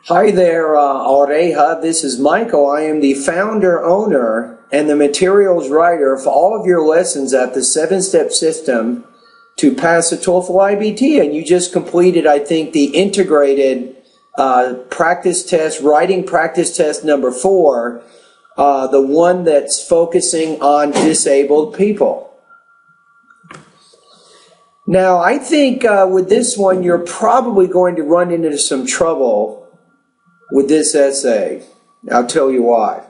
Hi there, Aureja. This is Michael. I am the founder, owner, and the materials writer for all of your lessons at the 7-Step System to pass the TOEFL IBT. And you just completed, I think, the integrated practice test, writing practice test number 4, the one that's focusing on disabled people. Now, I think with this one, you're probably going to run into some trouble with this essay. I'll tell you why.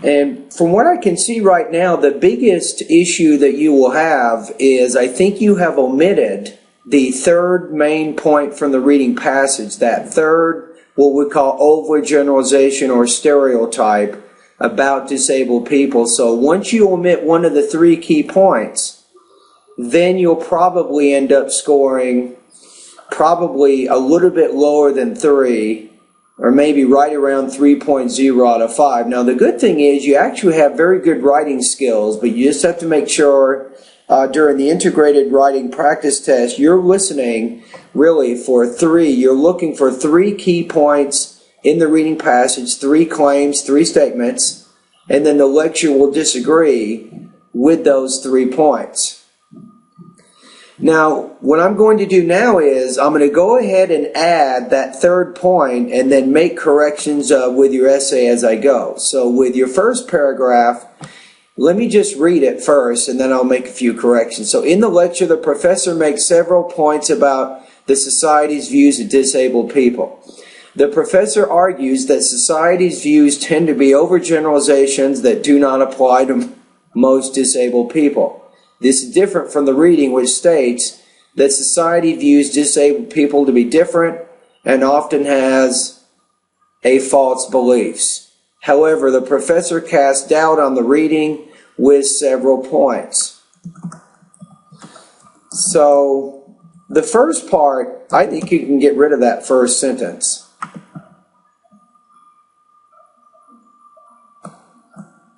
And from what I can see right now, the biggest issue that you will have is I think you have omitted the third main point from the reading passage, that third, what we call overgeneralization or stereotype about disabled people. So once you omit one of the 3 key points, then you'll probably end up scoring probably a little bit lower than 3, or maybe right around 3.0 out of 5. Now, the good thing is you actually have very good writing skills, but you just have to make sure during the integrated writing practice test, you're listening really for 3. You're looking for 3 key points in the reading passage, 3 claims, 3 statements, and then the lecture will disagree with those 3 points. Now, what I'm going to do now is I'm going to go ahead and add that third point and then make corrections with your essay as I go. So with your first paragraph, let me just read it first and then I'll make a few corrections. So in the lecture, the professor makes several points about the society's views of disabled people. The professor argues that society's views tend to be overgeneralizations that do not apply to most disabled people. This is different from the reading, which states that society views disabled people to be different and often has a false beliefs. However, the professor casts doubt on the reading with several points. So, the first part, I think you can get rid of that first sentence.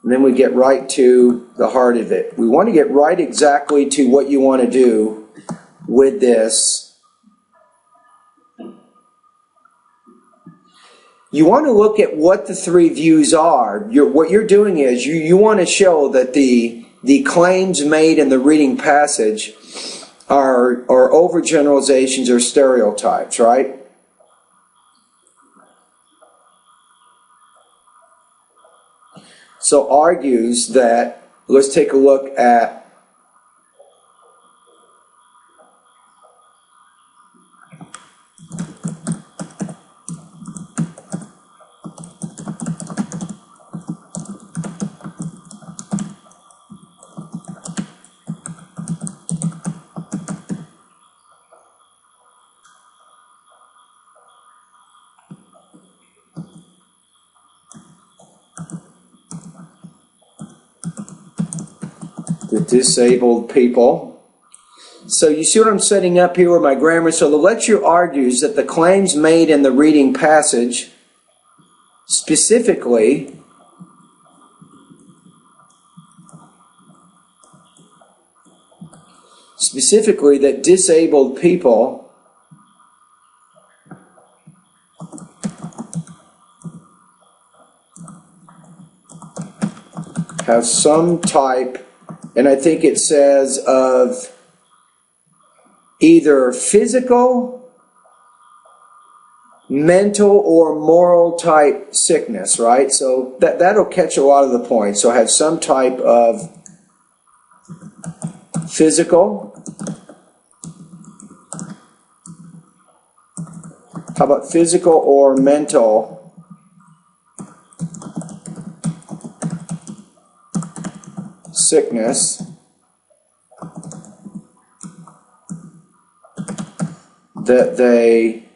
And then we get right to the heart of it. We want to get right exactly to what you want to do with this. You want to look at what the 3 views are. What you're doing is you want to show that the claims made in the reading passage are overgeneralizations or stereotypes, right? So argues that, let's take a look at the disabled people. So you see what I'm setting up here with my grammar? So the lecture argues that the claims made in the reading passage, specifically that disabled people have some type, and I think it says, of either physical, mental, or moral type sickness, right? So that'll catch a lot of the points. So have some type of physical. How about physical or mental sickness that they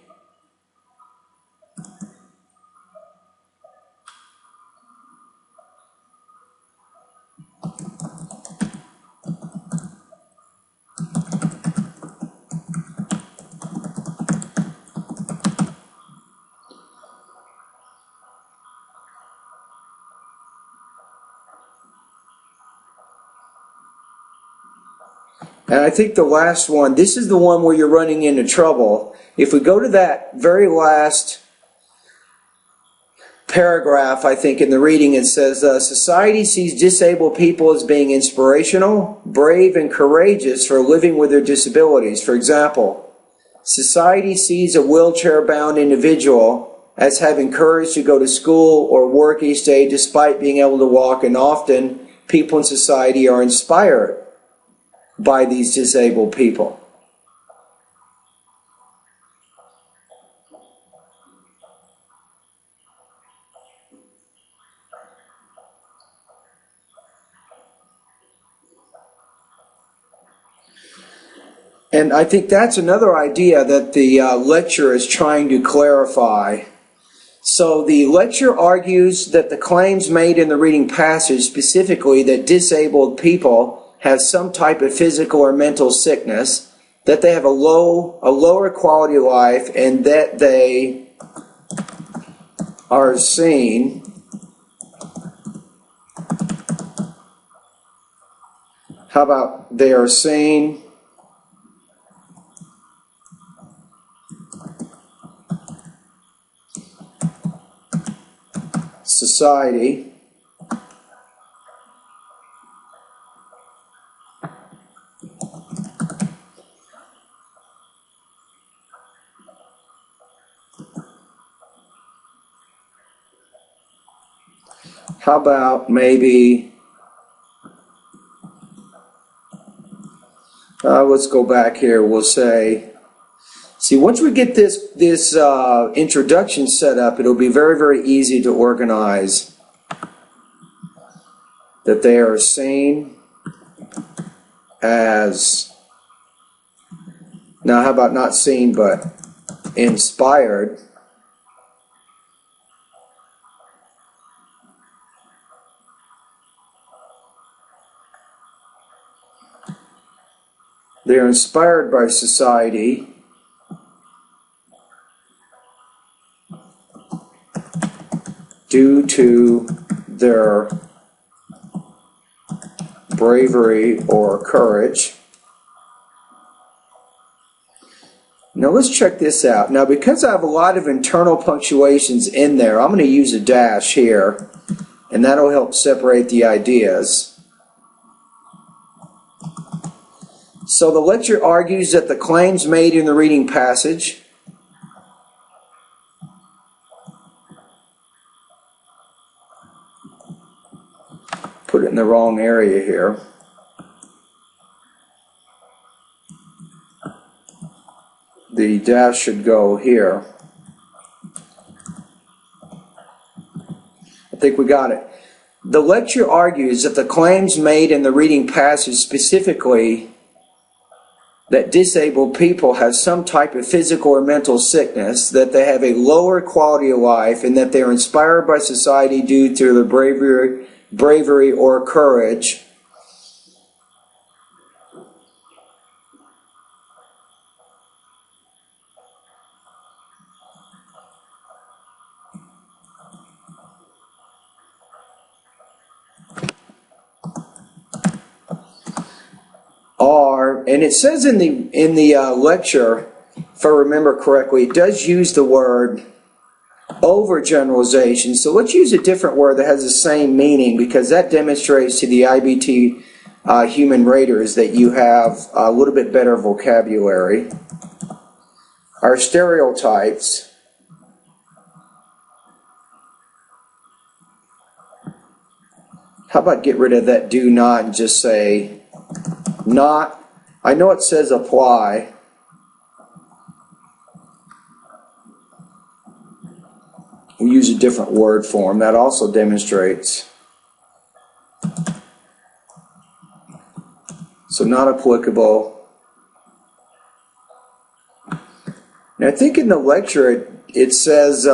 And I think the last one, this is the one where you're running into trouble. If we go to that very last paragraph, I think in the reading, it says, society sees disabled people as being inspirational, brave, and courageous for living with their disabilities. For example, society sees a wheelchair-bound individual as having courage to go to school or work each day despite being able to walk, and often people in society are inspired by these disabled people. And I think that's another idea that the lecture is trying to clarify. So the lecture argues that the claims made in the reading passage, specifically that disabled people have some type of physical or mental sickness, that they have a lower quality of life, and that they are seen how about they are seen society how about maybe let's go back here. We'll say, see, once we get this introduction set up, it'll be very, very easy to organize that they are seen as, now how about not seen but inspired they are inspired by society due to their bravery or courage. Now let's check this out. Now, because I have a lot of internal punctuations in there, I'm going to use a dash here, and that'll help separate the ideas. So the lecture argues that the claims made in the reading passage put it in the wrong area here. The dash should go here. I think we got it. The lecture argues that the claims made in the reading passage, specifically that disabled people have some type of physical or mental sickness, that they have a lower quality of life, and that they are inspired by society due to their bravery or courage. And it says in the lecture, if I remember correctly, it does use the word overgeneralization. So let's use a different word that has the same meaning, because that demonstrates to the IBT human raters that you have a little bit better vocabulary. Our stereotypes how about get rid of that do not and just say not. I know it says apply. We use a different word form. That also demonstrates. So not applicable. Now I think in the lecture it says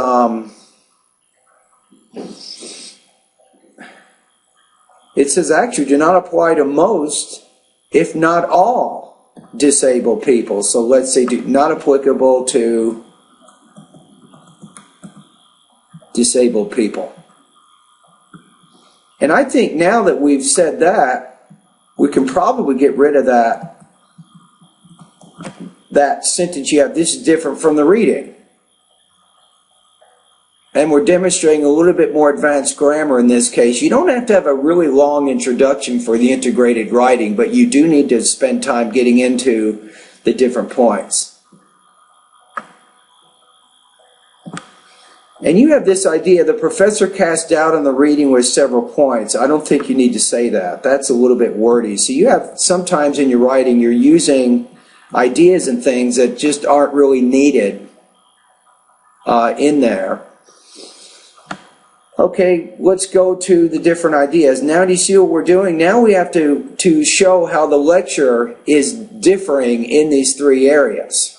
actually do not apply to most, if not all, disabled people. So let's say not applicable to disabled people. And I think now that we've said that, we can probably get rid of that that sentence you have, this is different from the reading. And we're demonstrating a little bit more advanced grammar in this case. You don't have to have a really long introduction for the integrated writing, but you do need to spend time getting into the different points. And you have this idea, the professor cast doubt on the reading with several points. I don't think you need to say that. That's a little bit wordy. So you have, sometimes in your writing, you're using ideas and things that just aren't really needed in there. Okay, let's go to the different ideas. Now do you see what we're doing? Now we have to show how the lecture is differing in these three areas.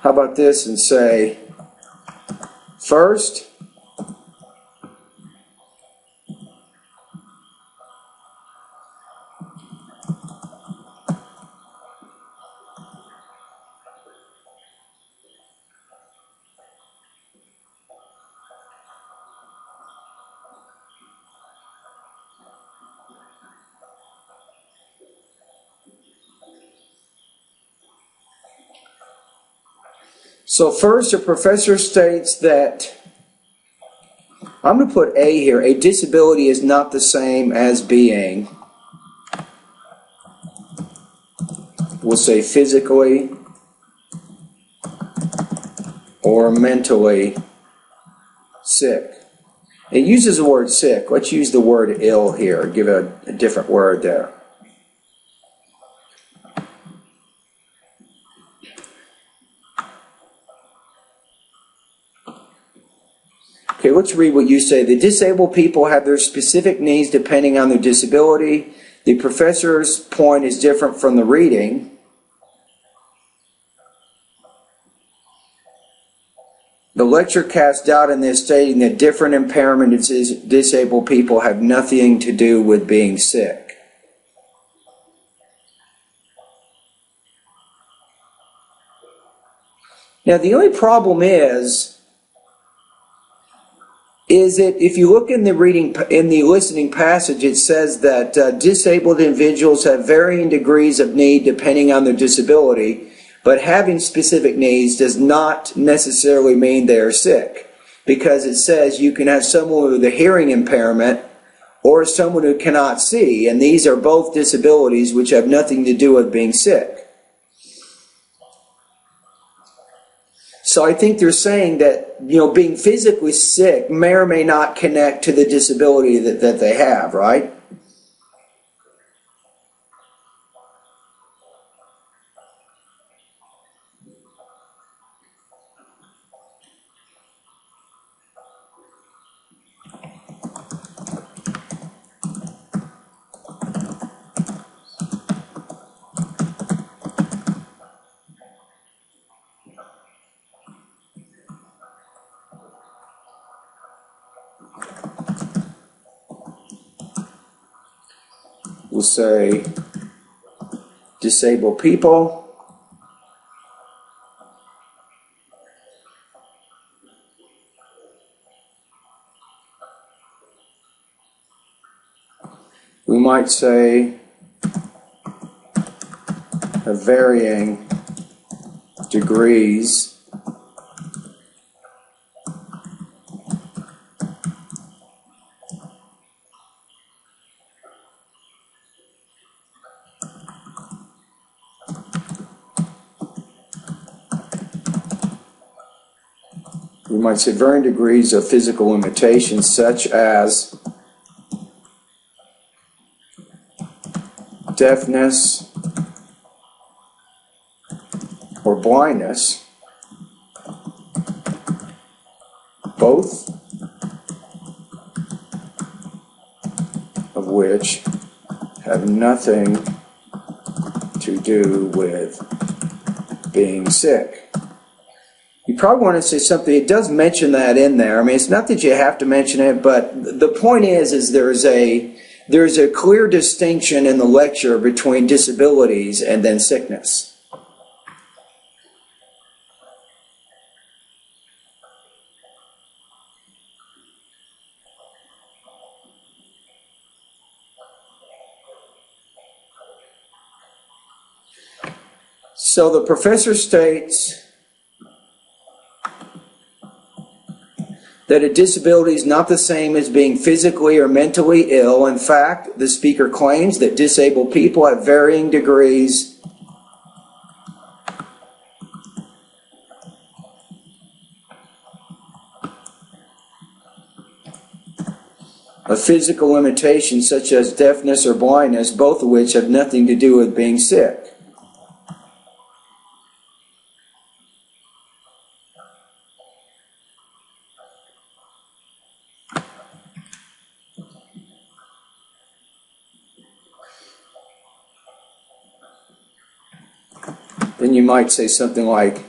How about this and say, first, so first, the professor states that, I'm going to put A here, a disability is not the same as being, we'll say physically or mentally sick. It uses the word sick. Let's use the word ill here, give it a different word there. Okay, let's read what you say. The disabled people have their specific needs depending on their disability. The professor's point is different from the reading. The lecture casts doubt in this, stating that different impairments in disabled people have nothing to do with being sick. Now, the only problem is that if you look in the listening passage, it says that disabled individuals have varying degrees of need depending on their disability, but having specific needs does not necessarily mean they are sick, because it says you can have someone with a hearing impairment or someone who cannot see, and these are both disabilities which have nothing to do with being sick. So I think they're saying that, being physically sick may or may not connect to the disability that they have, right? We'll say disabled people. We might say of varying degrees we might say varying degrees of physical limitations, such as deafness or blindness, both of which have nothing to do with being sick. You probably want to say something, it does mention that in there. I mean, it's not that you have to mention it, but the point is there's a clear distinction in the lecture between disabilities and then sickness. So the professor states that a disability is not the same as being physically or mentally ill. In fact, the speaker claims that disabled people have varying degrees of physical limitations such as deafness or blindness, both of which have nothing to do with being sick. Then you might say something like,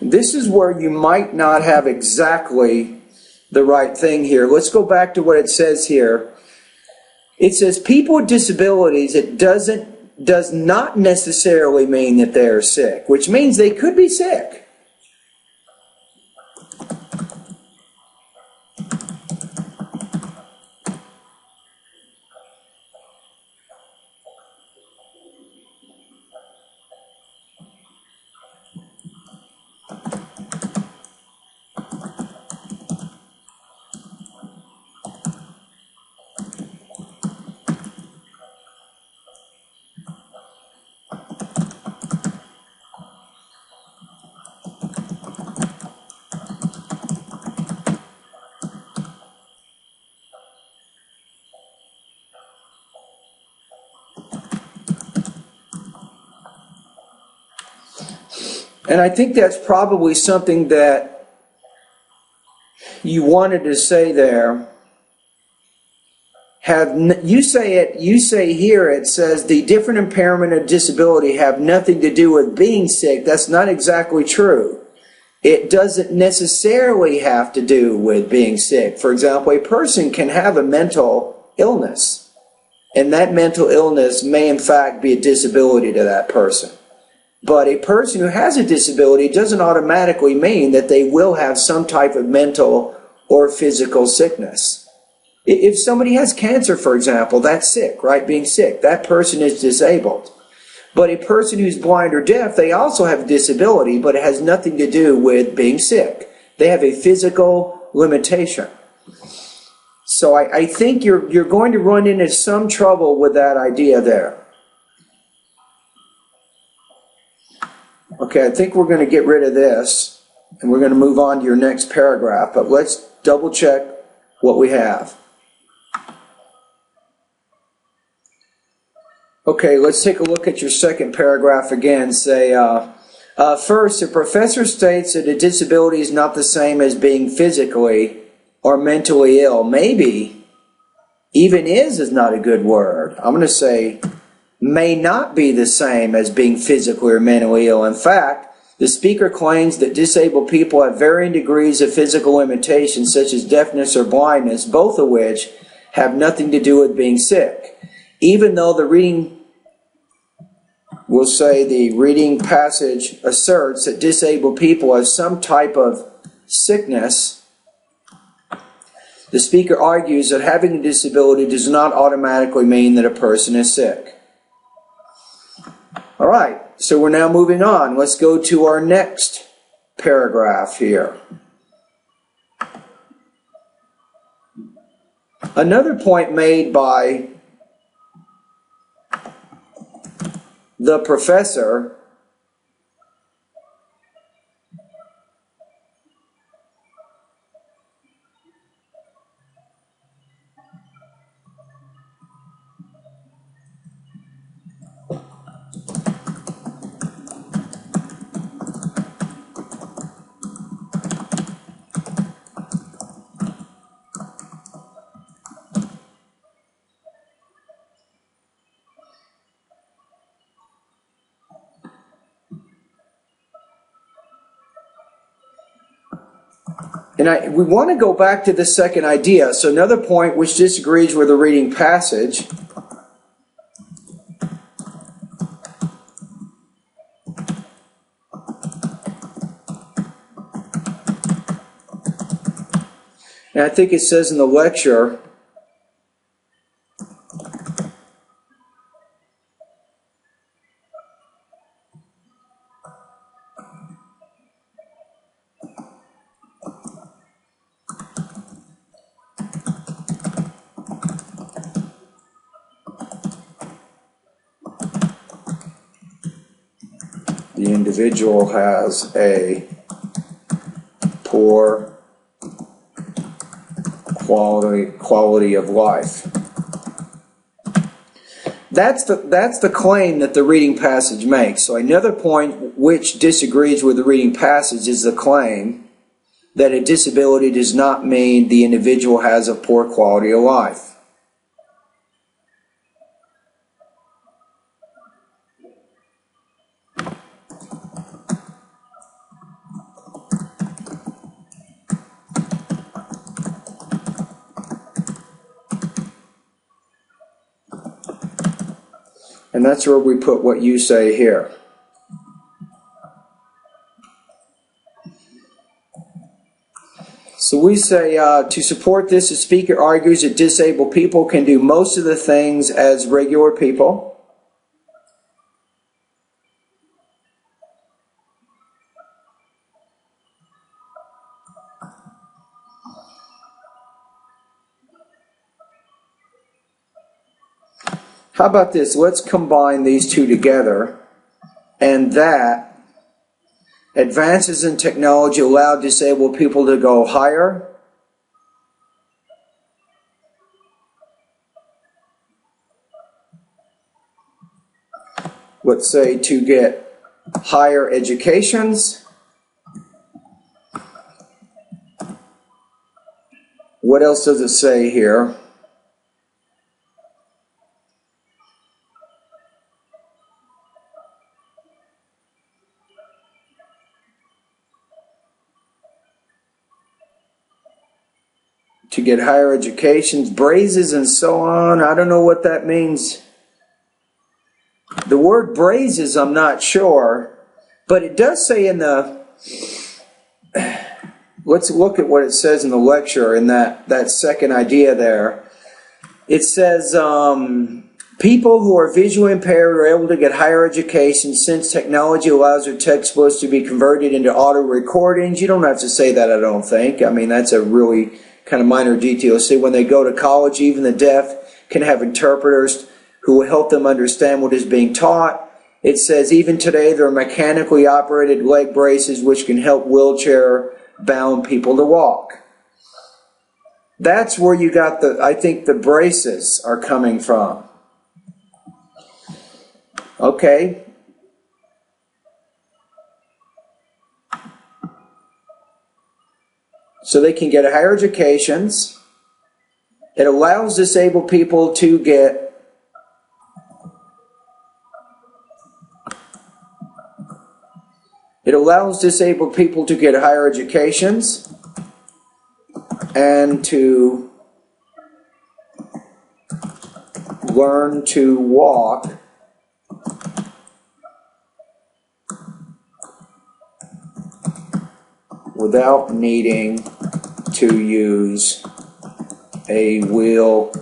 this is where you might not have exactly the right thing here. Let's go back to what it says here. It says people with disabilities, it does not necessarily mean that they are sick, which means they could be sick. And I think that's probably something that you wanted to say there. You say here, it says the different impairment or disability have nothing to do with being sick. That's not exactly true. It doesn't necessarily have to do with being sick. For example, a person can have a mental illness, and that mental illness may in fact be a disability to that person. But a person who has a disability doesn't automatically mean that they will have some type of mental or physical sickness. If somebody has cancer, for example, that's sick, right? Being sick, that person is disabled. But a person who's blind or deaf, they also have a disability, but it has nothing to do with being sick. They have a physical limitation. So I think you're going to run into some trouble with that idea there. Okay, I think we're going to get rid of this, and we're going to move on to your next paragraph, but let's double check what we have. Okay, let's take a look at your second paragraph again. Say, first, the professor states that a disability is not the same as being physically or mentally ill. Maybe even is not a good word. I'm going to say may not be the same as being physically or mentally ill. In fact, the speaker claims that disabled people have varying degrees of physical limitations such as deafness or blindness, both of which have nothing to do with being sick. Even though the reading, we'll say the reading passage asserts that disabled people have some type of sickness, the speaker argues that having a disability does not automatically mean that a person is sick. All right, so we're now moving on. Let's go to our next paragraph here. Another point made by the professor And we want to go back to the second idea. So another point which disagrees with the reading passage and I think it says in the lecture, the individual has a poor quality of life. That's the claim that the reading passage makes. So another point which disagrees with the reading passage is the claim that a disability does not mean the individual has a poor quality of life. And that's where we put what you say here. So we say, to support this, the speaker argues that disabled people can do most of the things as regular people. How about this? Let's combine these two together, and that advances in technology allow disabled people to go higher let's say to get higher educations. What else does it say here? To get higher educations, braces and so on. I don't know what that means. The word braces, I'm not sure, but it does say in the, let's look at what it says in the lecture in that second idea there. It says people who are visually impaired are able to get higher education since technology allows their textbooks to be converted into auto recordings. You don't have to say that, I don't think. I mean, that's a really kind of minor detail. See, when they go to college, even the deaf can have interpreters who will help them understand what is being taught. It says even today there are mechanically operated leg braces which can help wheelchair-bound people to walk. That's where you got I think the braces are coming from. Okay. So they can get higher educations. It allows disabled people to get higher educations and to learn to walk without needing to use a wheelchair.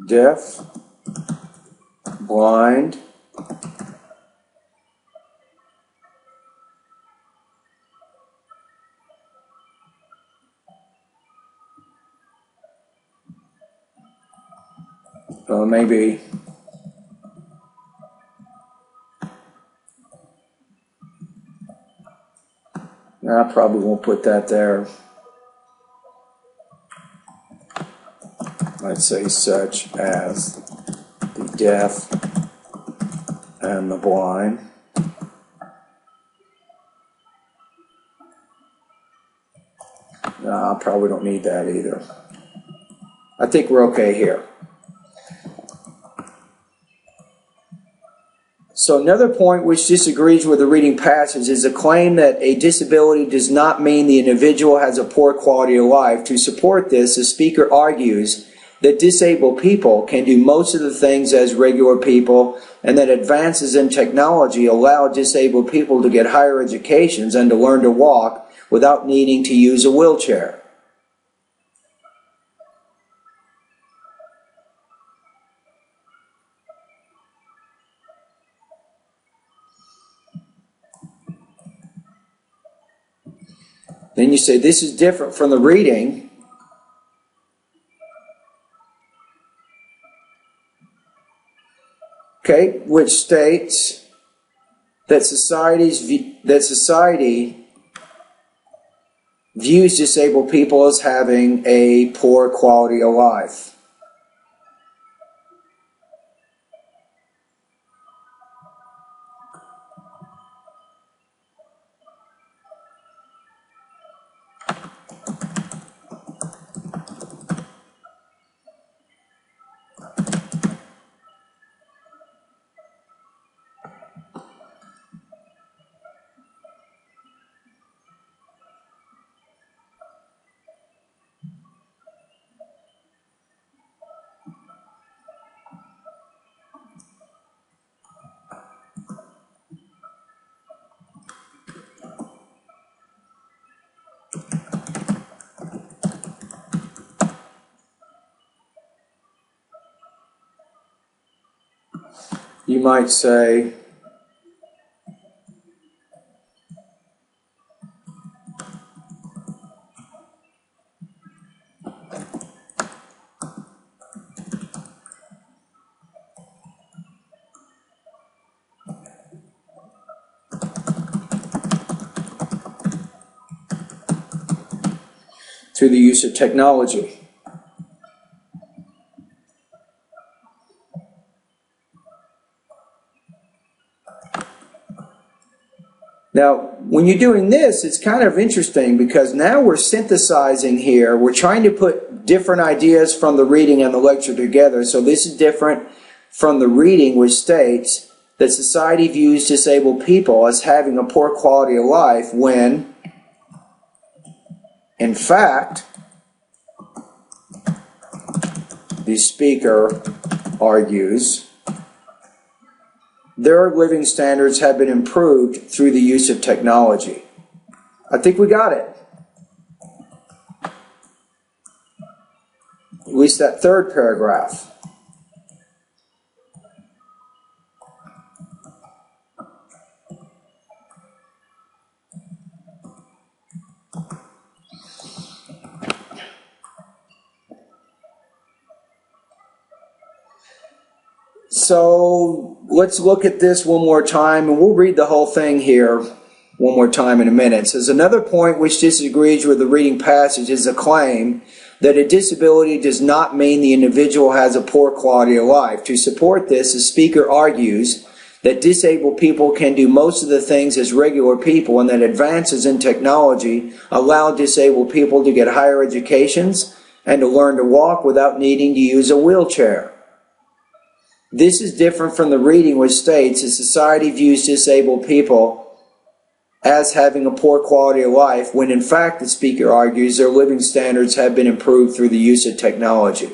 Deaf, blind, maybe I probably won't put that there. I'd say such as the deaf and the blind. No, I probably don't need that either. I think we're okay here. So another point which disagrees with the reading passage is the claim that a disability does not mean the individual has a poor quality of life. To support this, the speaker argues that disabled people can do most of the things as regular people, and that advances in technology allow disabled people to get higher educations and to learn to walk without needing to use a wheelchair. Then you say this is different from the reading. Okay, which states that society views disabled people as having a poor quality of life. You might say, through the use of technology. Now, when you're doing this, it's kind of interesting because now we're synthesizing here. We're trying to put different ideas from the reading and the lecture together. So this is different from the reading, which states that society views disabled people as having a poor quality of life when, in fact, the speaker argues their living standards have been improved through the use of technology. I think we got it. At least that third paragraph. So let's look at this one more time, and we'll read the whole thing here one more time in a minute. It says, another point which disagrees with the reading passage is the claim that a disability does not mean the individual has a poor quality of life. To support this, the speaker argues that disabled people can do most of the things as regular people, and that advances in technology allow disabled people to get higher educations and to learn to walk without needing to use a wheelchair. This is different from the reading, which states that society views disabled people as having a poor quality of life when, in fact, the speaker argues their living standards have been improved through the use of technology.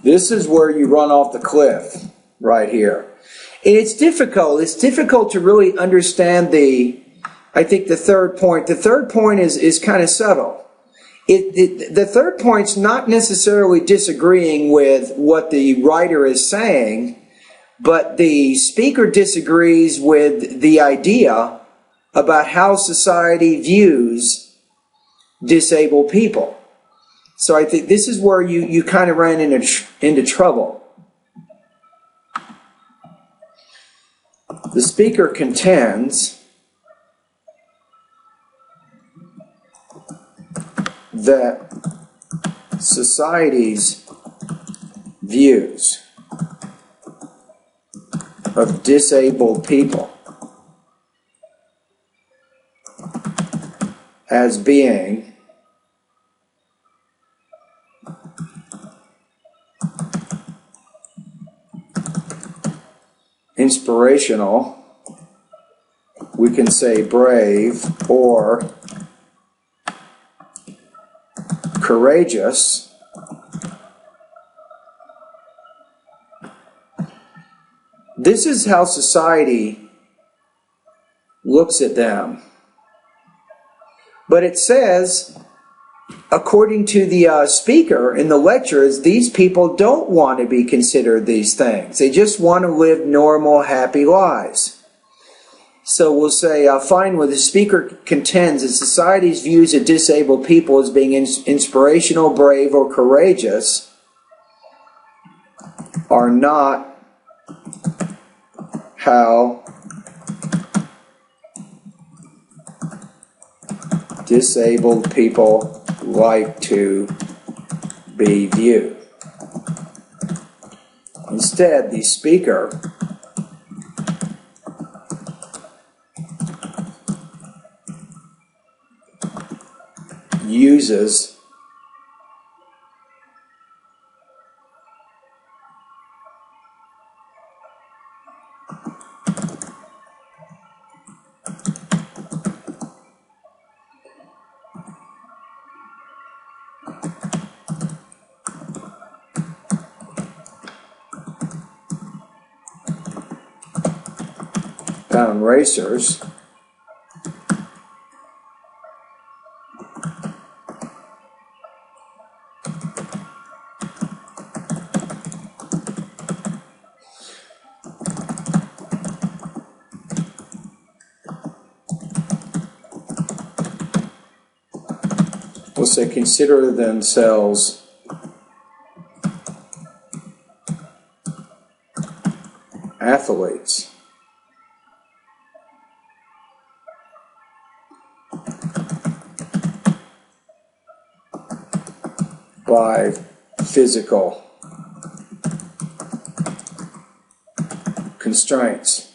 This is where you run off the cliff, right here. And it's difficult. It's difficult to really understand I think the third point. The third point is kind of subtle. The third point's not necessarily disagreeing with what the writer is saying, but the speaker disagrees with the idea about how society views disabled people. So I think this is where you kind of ran into trouble. The speaker contends that society's views of disabled people as being inspirational, we can say brave or courageous, this is how society looks at them. But it says, according to the speaker in the lecture, is these people don't want to be considered these things. They just want to live normal, happy lives. So we'll say, fine, where the speaker contends that society's views of disabled people as being inspirational, brave, or courageous are not how disabled people like to be viewed. Instead, the speaker uses bound racers will say consider themselves athletes by physical constraints.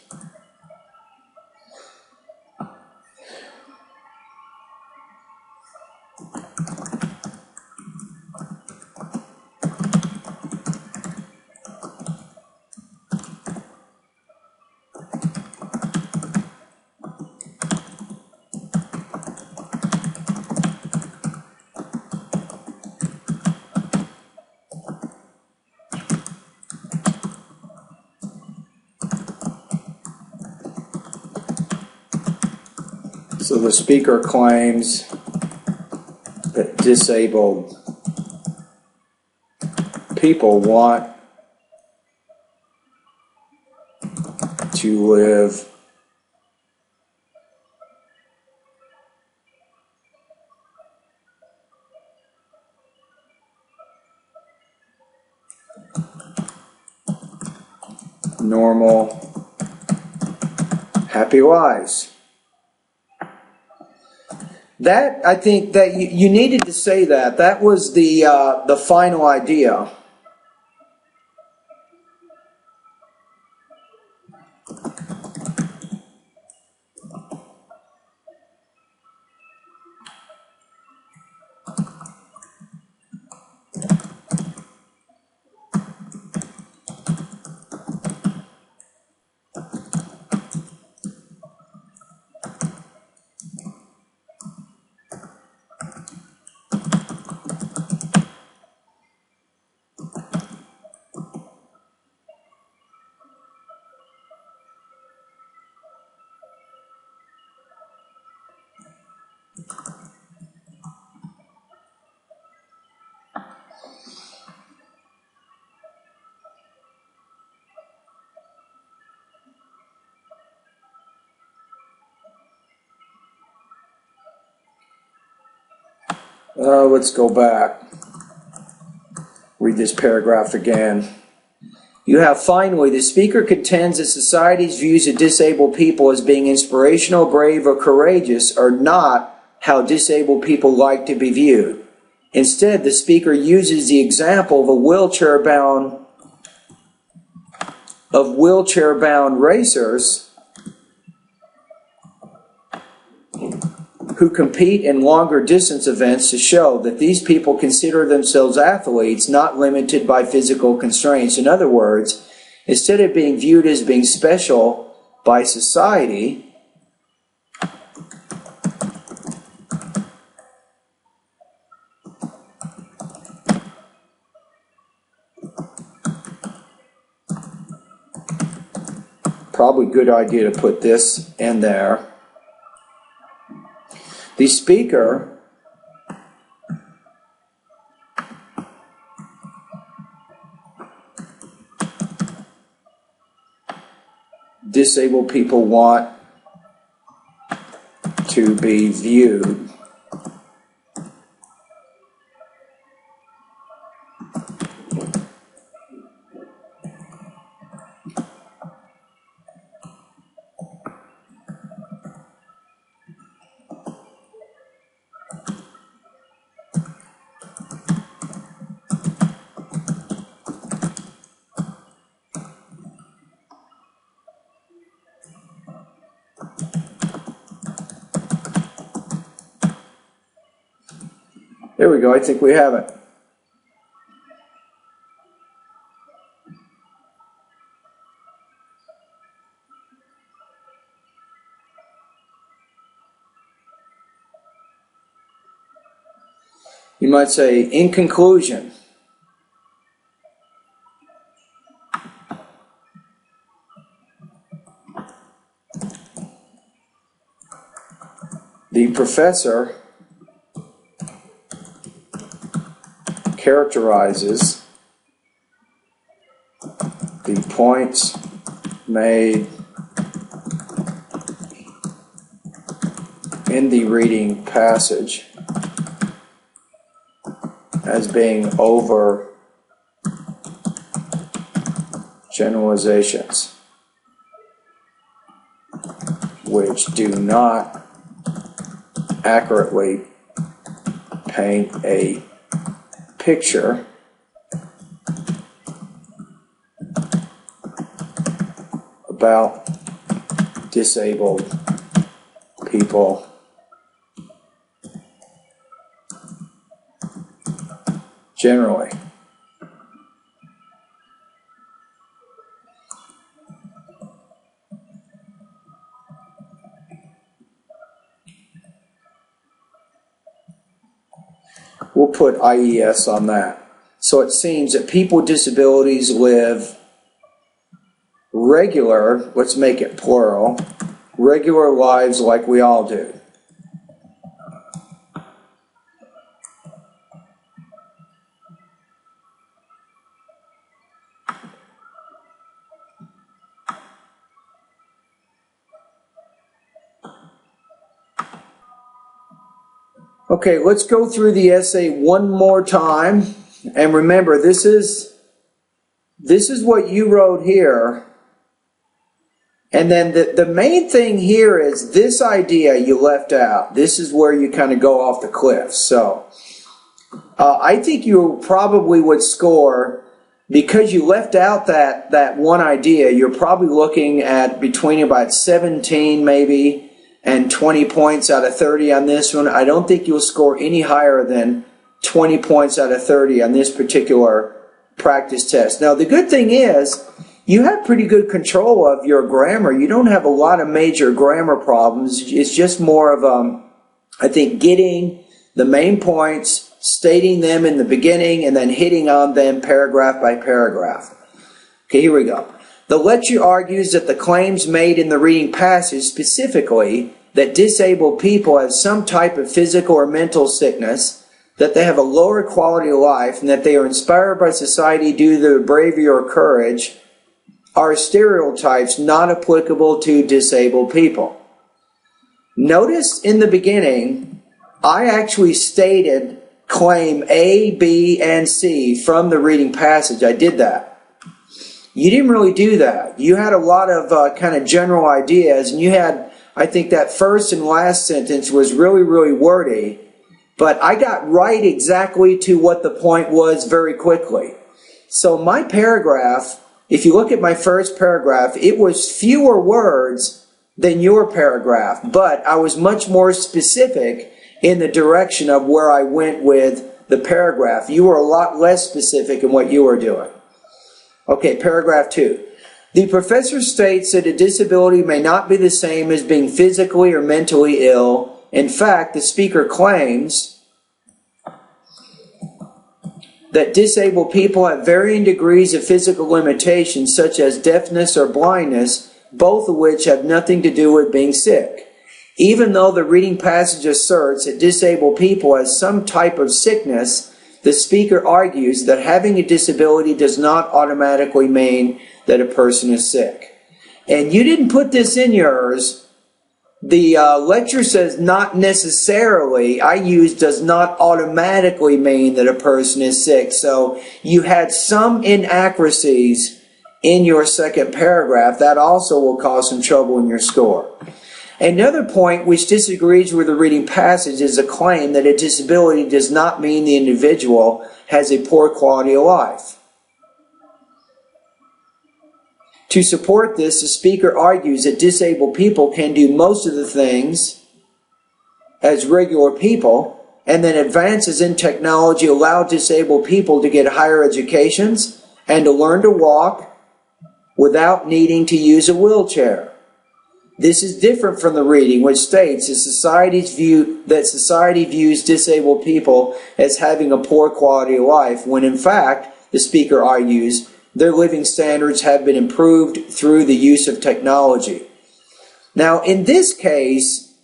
So the speaker claims that disabled people want to live normal, happy lives. That, I think that you needed to say that. That was the final idea. Let's go back. Read this paragraph again. You have, finally, the speaker contends that society's views of disabled people as being inspirational, brave, or courageous are not how disabled people like to be viewed. Instead, the speaker uses the example of wheelchair-bound racers who compete in longer distance events to show that these people consider themselves athletes not limited by physical constraints. In other words, instead of being viewed as being special by society, probably a good idea to put this in there. The speaker disabled people want to be viewed There we go. I think we have it. You might say, in conclusion, the professor characterizes the points made in the reading passage as being over generalizations which do not accurately paint a picture about disabled people generally. We'll put IES on that. So it seems that people with disabilities live regular, let's make it plural, regular lives like we all do. Okay, let's go through the essay one more time. And remember, this is what you wrote here. And then the main thing here is this idea you left out. This is where you kind of go off the cliff. So I think you probably would score, because you left out that one idea, you're probably looking at between about 17 maybe and 20 points out of 30 on this one. I don't think you'll score any higher than 20 points out of 30 on this particular practice test. Now, the good thing is you have pretty good control of your grammar. You don't have a lot of major grammar problems. It's just more of, I think, getting the main points, stating them in the beginning, and then hitting on them paragraph by paragraph. Okay, here we go. The lecture argues that the claims made in the reading passage, specifically that disabled people have some type of physical or mental sickness, that they have a lower quality of life, and that they are inspired by society due to their bravery or courage, are stereotypes not applicable to disabled people. Notice in the beginning, I actually stated claim A, B, and C from the reading passage. I did that. You didn't really do that. You had a lot of kind of general ideas, and you had, I think that first and last sentence was really, really wordy, but I got right exactly to what the point was very quickly. So my paragraph, if you look at my first paragraph, it was fewer words than your paragraph, but I was much more specific in the direction of where I went with the paragraph. You were a lot less specific in what you were doing. Okay, paragraph 2. The professor states that a disability may not be the same as being physically or mentally ill. In fact, the speaker claims that disabled people have varying degrees of physical limitations, such as deafness or blindness, both of which have nothing to do with being sick. Even though the reading passage asserts that disabled people have some type of sickness, the speaker argues that having a disability does not automatically mean that a person is sick. And you didn't put this in yours. The lecture says not necessarily. I use does not automatically mean that a person is sick. So you had some inaccuracies in your second paragraph. That also will cause some trouble in your score. Another point which disagrees with the reading passage is a claim that a disability does not mean the individual has a poor quality of life. To support this, the speaker argues that disabled people can do most of the things as regular people, and that advances in technology allow disabled people to get higher educations and to learn to walk without needing to use a wheelchair. This is different from the reading, which states that society views disabled people as having a poor quality of life, when in fact, the speaker argues, their living standards have been improved through the use of technology. Now, in this case,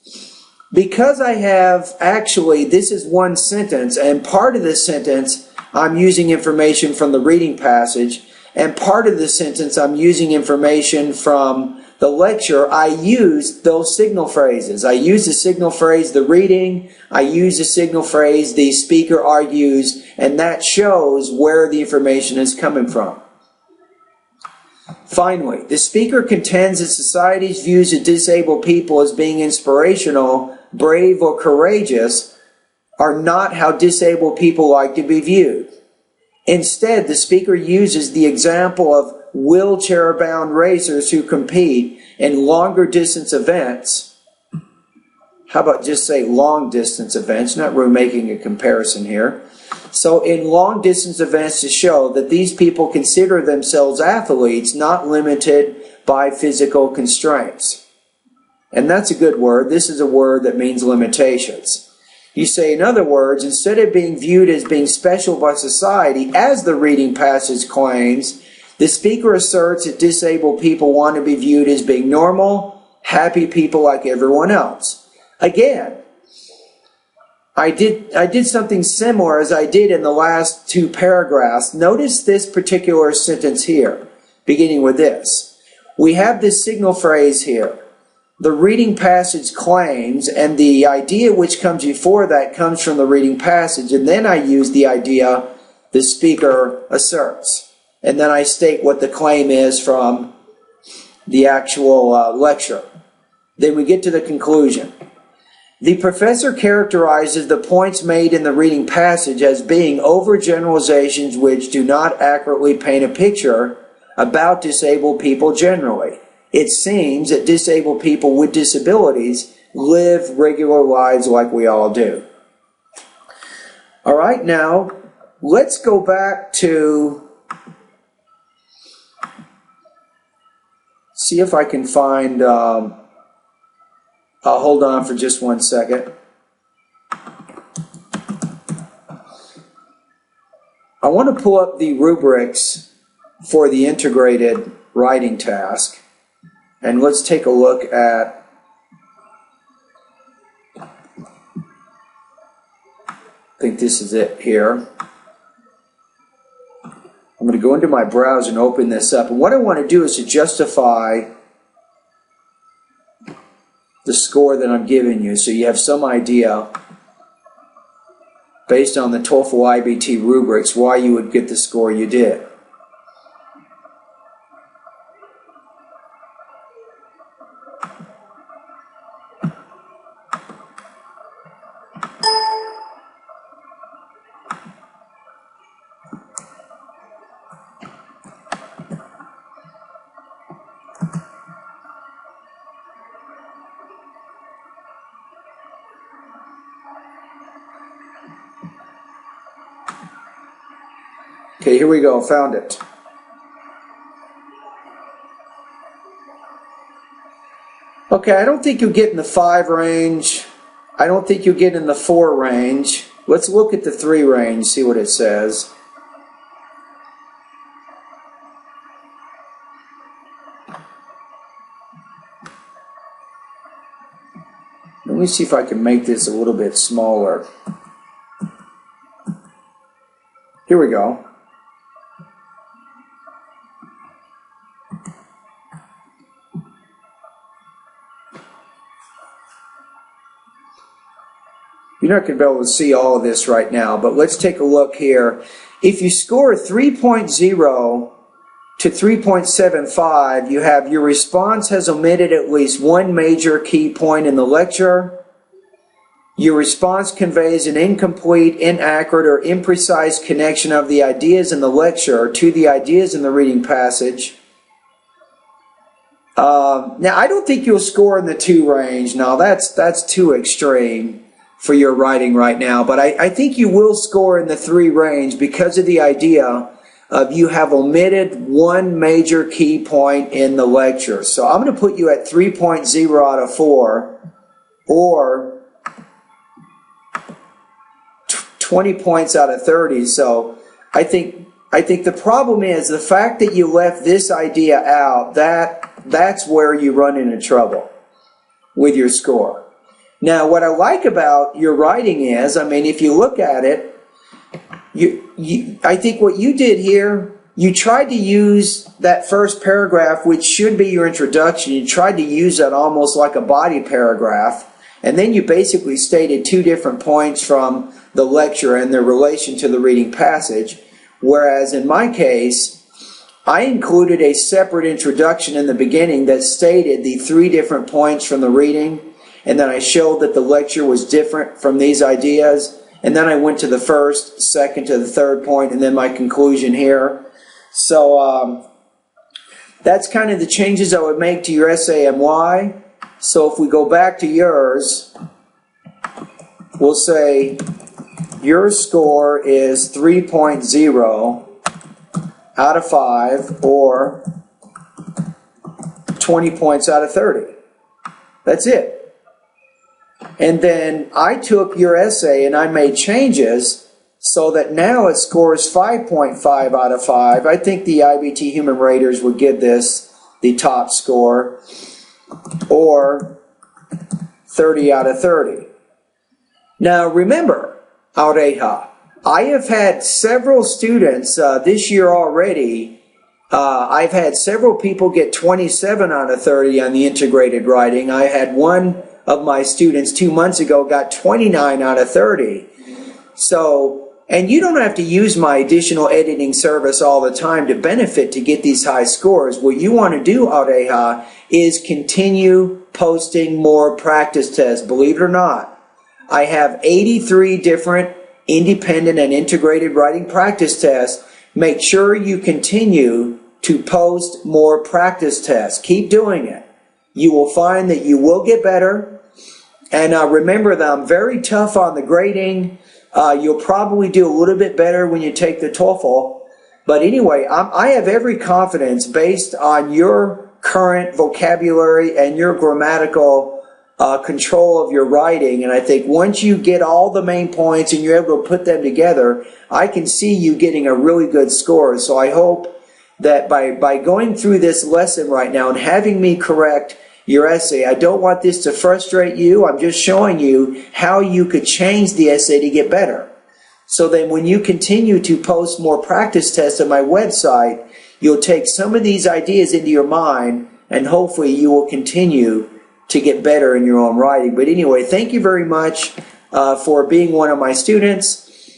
because I have actually, this is one sentence, and part of this sentence I'm using information from the reading passage, and part of the sentence I'm using information from the lecture, I used those signal phrases. I used the signal phrase, the reading. I used the signal phrase, the speaker argues, and that shows where the information is coming from. Finally, the speaker contends that society's views of disabled people as being inspirational, brave, or courageous are not how disabled people like to be viewed. Instead, the speaker uses the example of wheelchair-bound racers who compete in longer distance events. How about just say long distance events? Not really making a comparison here. So in long distance events, to show that these people consider themselves athletes, not limited by physical constraints. And that's a good word. This is a word that means limitations. You say, in other words, instead of being viewed as being special by society, as the reading passage claims, the speaker asserts that disabled people want to be viewed as being normal, happy people like everyone else. Again, I did something similar as I did in the last two paragraphs. Notice this particular sentence here, beginning with this. We have this signal phrase here. The reading passage claims, and the idea which comes before that comes from the reading passage, and then I use the idea the speaker asserts. And then I state what the claim is from the actual lecture. Then we get to the conclusion. The professor characterizes the points made in the reading passage as being overgeneralizations which do not accurately paint a picture about disabled people generally. It seems that disabled people with disabilities live regular lives like we all do. All right, now let's go back to see if I can find, I'll hold on for just one second. I want to pull up the rubrics for the integrated writing task, and let's take a look at I think this is it here. I'm going to go into my browser and open this up. And what I want to do is to justify the score that I'm giving you so you have some idea based on the TOEFL IBT rubrics, why you would get the score you did. Okay, here we go, found it. Okay, I don't think you'll get in the 5 range. I don't think you'll get in the 4 range. Let's look at the 3 range, see what it says. Let me see if I can make this a little bit smaller. Here we go. You're not going to be able to see all of this right now, but let's take a look here. If you score 3.0 to 3.75, you have your response has omitted at least one major key point in the lecture. Your response conveys an incomplete, inaccurate, or imprecise connection of the ideas in the lecture to the ideas in the reading passage. Now, I don't think you'll score in the 2 range. No, that's too extreme for your writing right now, but I think you will score in the 3 range because of the idea of you have omitted one major key point in the lecture. So I'm going to put you at 3.0 out of 4, or 20 points out of 30. So I think the problem is the fact that you left this idea out, that's where you run into trouble with your score. Now, what I like about your writing is, I mean, if you look at it, I think what you did here, you tried to use that first paragraph, which should be your introduction. You tried to use that almost like a body paragraph, and then you basically stated 2 different points from the lecture and their relation to the reading passage, whereas in my case, I included a separate introduction in the beginning that stated the 3 different points from the reading, and then I showed that the lecture was different from these ideas, and then I went to the first, second to the 3rd point, and then my conclusion here. So that's kind of the changes I would make to your essay and why. So if we go back to yours, we'll say your score is 3.0 out of 5, or 20 points out of 30. That's it. And then I took your essay and I made changes so that now it scores 5.5 out of 5. I think the IBT Human Raters would give this the top score, or 30 out of 30. Now remember, Aureja, I have had several students this year already. I've had several people get 27 out of 30 on the integrated writing. I had one of my students 2 months ago got 29 out of 30. So, and you don't have to use my additional editing service all the time to benefit to get these high scores. What you want to do, Aureja, is continue posting more practice tests. Believe it or not, I have 83 different independent and integrated writing practice tests. Make sure you continue to post more practice tests. Keep doing it. You will find that you will get better. And remember that I'm very tough on the grading. You'll probably do a little bit better when you take the TOEFL. But anyway, I have every confidence based on your current vocabulary and your grammatical control of your writing. And I think once you get all the main points and you're able to put them together, I can see you getting a really good score. So I hope that by going through this lesson right now and having me correct your essay, I don't want this to frustrate you. I'm just showing you how you could change the essay to get better. So then when you continue to post more practice tests on my website, you'll take some of these ideas into your mind, and hopefully you will continue to get better in your own writing. But anyway, thank you very much for being one of my students.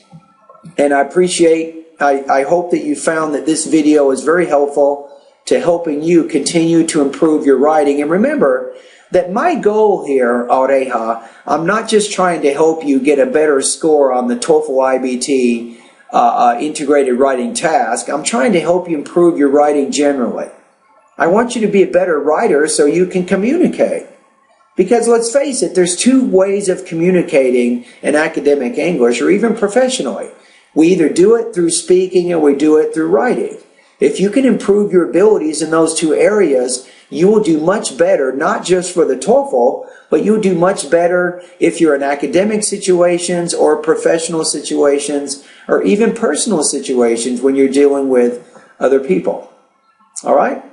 And I hope that you found that this video is very helpful to helping you continue to improve your writing. And remember that my goal here, Aureja, I'm not just trying to help you get a better score on the TOEFL IBT integrated writing task. I'm trying to help you improve your writing generally. I want you to be a better writer so you can communicate. Because let's face it, there's two ways of communicating in academic English or even professionally. We either do it through speaking or we do it through writing. If you can improve your abilities in those two areas, you will do much better, not just for the TOEFL, but you'll do much better if you're in academic situations or professional situations or even personal situations when you're dealing with other people. All right?